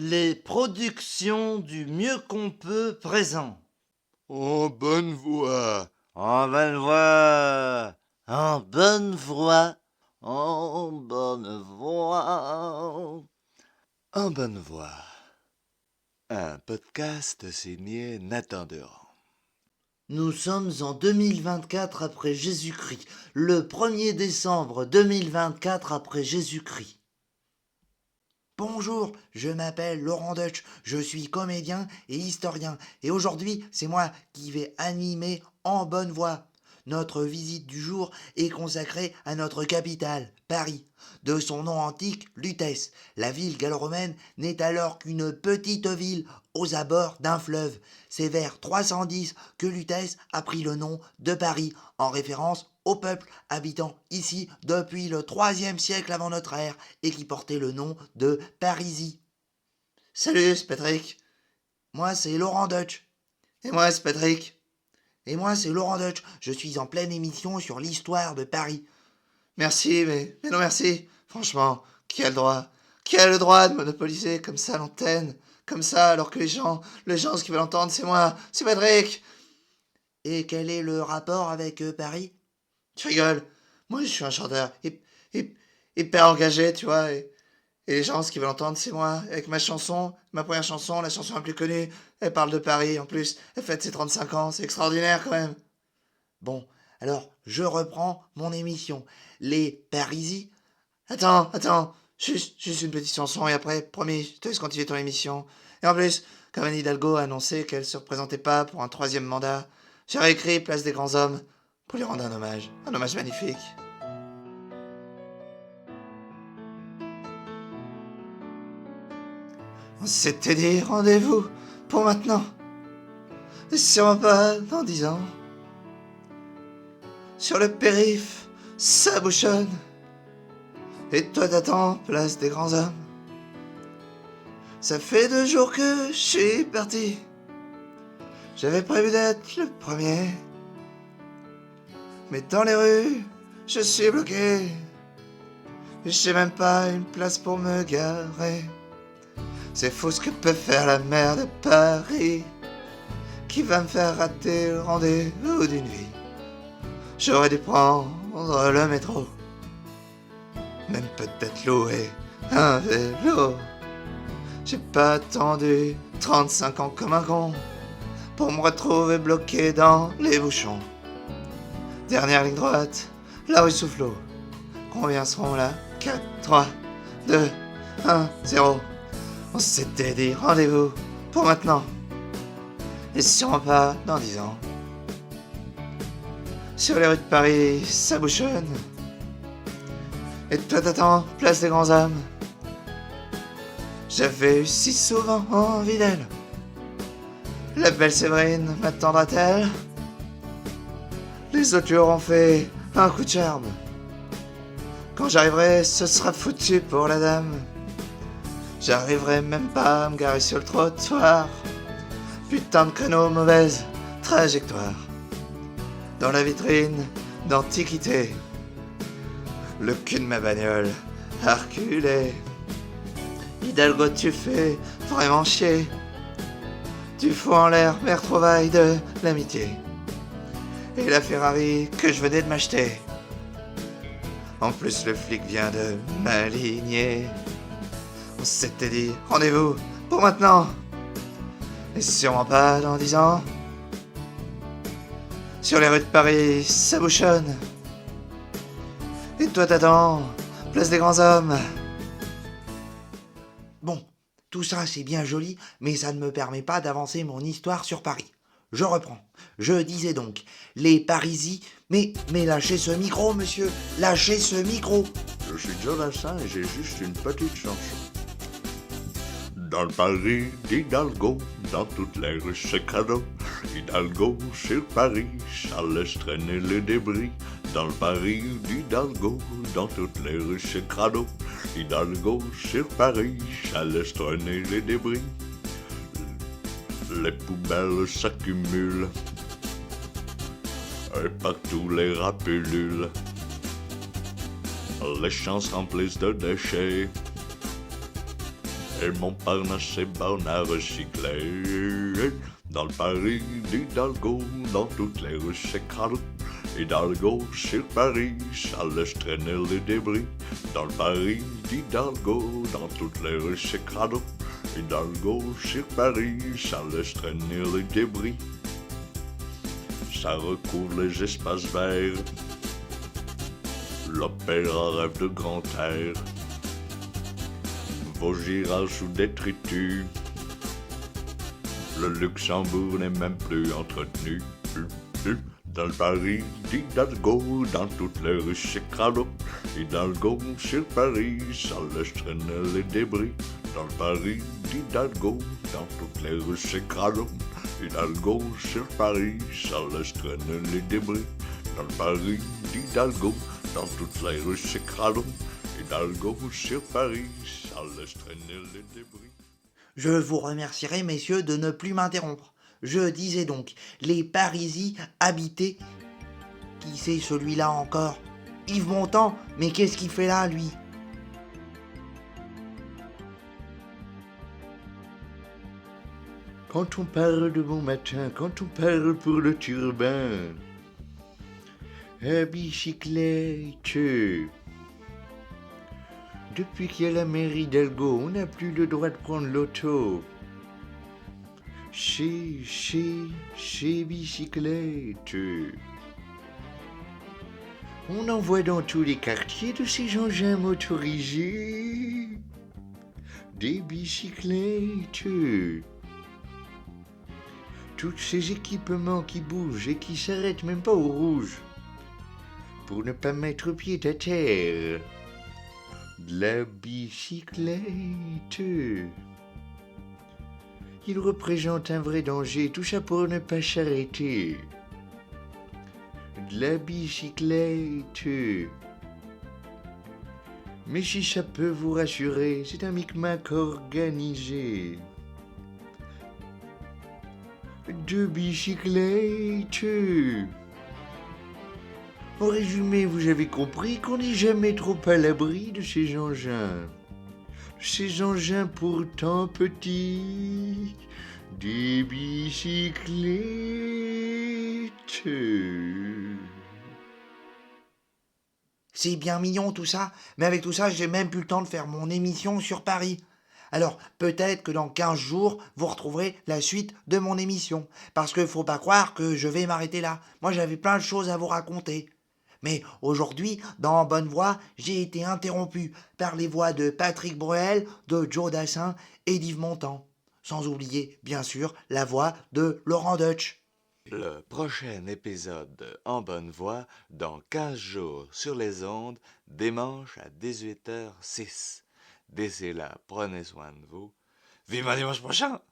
Les productions du mieux qu'on peut présent. En bonne voie. En bonne voie. En bonne voie. En bonne voie. En bonne voie. Un podcast signé Nathan Durand. Nous sommes en 2024 après Jésus-Christ. Le 1er décembre 2024 après Jésus-Christ. Bonjour, je m'appelle Laurent Deutsch, je suis comédien et historien, et aujourd'hui c'est moi qui vais animer En bonne voie. Notre visite du jour est consacrée à notre capitale, Paris. De son nom antique, Lutèce, la ville gallo-romaine n'est alors qu'une petite ville aux abords d'un fleuve. C'est vers 310 que Lutèce a pris le nom de Paris, en référence au peuple habitant ici depuis le 3e siècle avant notre ère et qui portait le nom de Parisie. Salut, c'est Patrick. Moi, c'est Laurent Deutsch. Et moi, c'est Patrick. Et moi, c'est Laurent Deutsch. Je suis en pleine émission sur l'histoire de Paris. Merci, mais non merci. Franchement, qui a le droit? Qui a le droit de monopoliser comme ça l'antenne? Comme ça, alors que les gens, ce qu'ils veulent entendre, c'est moi, c'est Patrick. Et quel est le rapport avec Paris? Tu rigoles? Moi, je suis un chanteur hyper engagé, tu vois, et les gens, ce qu'ils veulent entendre, c'est moi. Avec ma chanson, ma première chanson, la chanson la plus connue, elle parle de Paris, en plus, elle fête ses 35 ans, c'est extraordinaire quand même. Bon, alors, je reprends mon émission. Les Parisis. Attends, juste une petite chanson, et après, promis, je te laisse continuer ton émission. Et en plus, comme Anne Hidalgo a annoncé qu'elle se représentait pas pour un 3e mandat, j'ai réécrit Place des Grands Hommes pour lui rendre un hommage magnifique. On s'était dit rendez-vous pour maintenant, et sûrement pas dans 10 ans. Sur le périph', ça bouchonne, et toi t'attends Place des Grands Hommes. Ça fait 2 jours que je suis parti, j'avais prévu d'être le premier. Mais dans les rues, je suis bloqué. J'ai même pas une place pour me garer. C'est fou ce que peut faire la mer de Paris, qui va me faire rater le rendez-vous d'une vie. J'aurais dû prendre le métro, même peut-être louer un vélo. J'ai pas attendu 35 ans comme un con pour me retrouver bloqué dans les bouchons. Dernière ligne droite, la rue Soufflot. Combien seront là? 4, 3, 2, 1, 0. On s'était dit rendez-vous pour maintenant, et sûrement pas dans 10 ans. Sur les rues de Paris, ça bouchonne, et toi t'attends Place des Grands Hommes. J'avais eu si souvent envie d'elle. La belle Séverine m'attendra-t-elle? Les autres lui auront fait un coup de charme. Quand j'arriverai, ce sera foutu pour la dame. J'arriverai même pas à me garer sur le trottoir. Putain de créneau, mauvaise trajectoire. Dans la vitrine d'Antiquité, le cul de ma bagnole a reculé. Hidalgo, tu fais vraiment chier. Tu fous en l'air mes retrouvailles de l'amitié. Et la Ferrari que je venais de m'acheter. En plus, le flic vient de m'aligner. On s'était dit rendez-vous pour maintenant, et sûrement pas dans 10 ans. Sur les rues de Paris, ça bouchonne, et toi t'attends Place des Grands Hommes. Bon, tout ça c'est bien joli, mais ça ne me permet pas d'avancer mon histoire sur Paris. Je reprends. Je disais donc, les Parisis... Mais lâchez ce micro, monsieur. Lâchez ce micro. Je suis Jonathan et j'ai juste une petite chanson. Dans le Paris d'Hidalgo, dans toutes les rues c'est cadeau. Hidalgo sur Paris, ça laisse traîner les débris. Dans le Paris d'Hidalgo, dans toutes les rues c'est cadeau. Hidalgo sur Paris, ça laisse traîner les débris. Les poubelles s'accumulent, et partout les rats pullulent. Les champs se remplissent de déchets, Et Montparnasse est borne à recycler. Dans le Paris d'Hidalgo, dans toutes les rues c'est crado. Hidalgo sur Paris, ça laisse traîner les débris. Dans le Paris d'Hidalgo, dans toutes les rues c'est crado. Hidalgo sur Paris, ça laisse traîner les débris. Ça recouvre les espaces verts. L'opéra rêve de grand air. Vaugirard sous détritus. Le Luxembourg n'est même plus entretenu. Dans le Paris d'Hidalgo, dans toutes les rues c'est crado. Hidalgo sur Paris, ça laisse traîner les débris. Dans le Paris d'Hidalgo, dans toutes les rues c'est crado. Hidalgo sur Paris, ça laisse traîner les débris. Dans le Paris d'Hidalgo, dans toutes les rues c'est crado. Hidalgo sur Paris, ça laisse traîner les débris. Je vous remercierai, messieurs, de ne plus m'interrompre. Je disais donc, les Parisis habités. Qui c'est celui-là encore? Yves Montand? Mais qu'est-ce qu'il fait là, lui? Quand on parle de bon matin, quand on parle pour le turbin, à bicyclette. Depuis qu'il y a la mairie d'Hidalgo, on n'a plus le droit de prendre l'auto. Chez bicyclette. On en voit dans tous les quartiers de ces engins motorisés. Des bicyclettes. Tous ces équipements qui bougent et qui s'arrêtent même pas au rouge. Pour ne pas mettre pied à terre. De la bicyclette. Il représente un vrai danger, tout ça pour ne pas s'arrêter. De la bicyclette. Mais si ça peut vous rassurer, c'est un micmac organisé. De bicyclette. En résumé, vous avez compris qu'on n'est jamais trop à l'abri de ces engins. Ces engins pourtant petits, des bicyclettes. C'est bien mignon tout ça, mais avec tout ça, j'ai même plus le temps de faire mon émission sur Paris. Alors, peut-être que dans 15 jours, vous retrouverez la suite de mon émission. Parce que faut pas croire que je vais m'arrêter là. Moi, j'avais plein de choses à vous raconter. Mais aujourd'hui, dans Bonne Voix, j'ai été interrompu par les voix de Patrick Bruel, de Joe Dassin et d'Yves Montand. Sans oublier, bien sûr, la voix de Laurent Deutsch. Le prochain épisode En Bonne Voix, dans 15 jours sur les ondes, dimanche à 18h06. D'ici là, prenez soin de vous. Vivement dimanche prochain!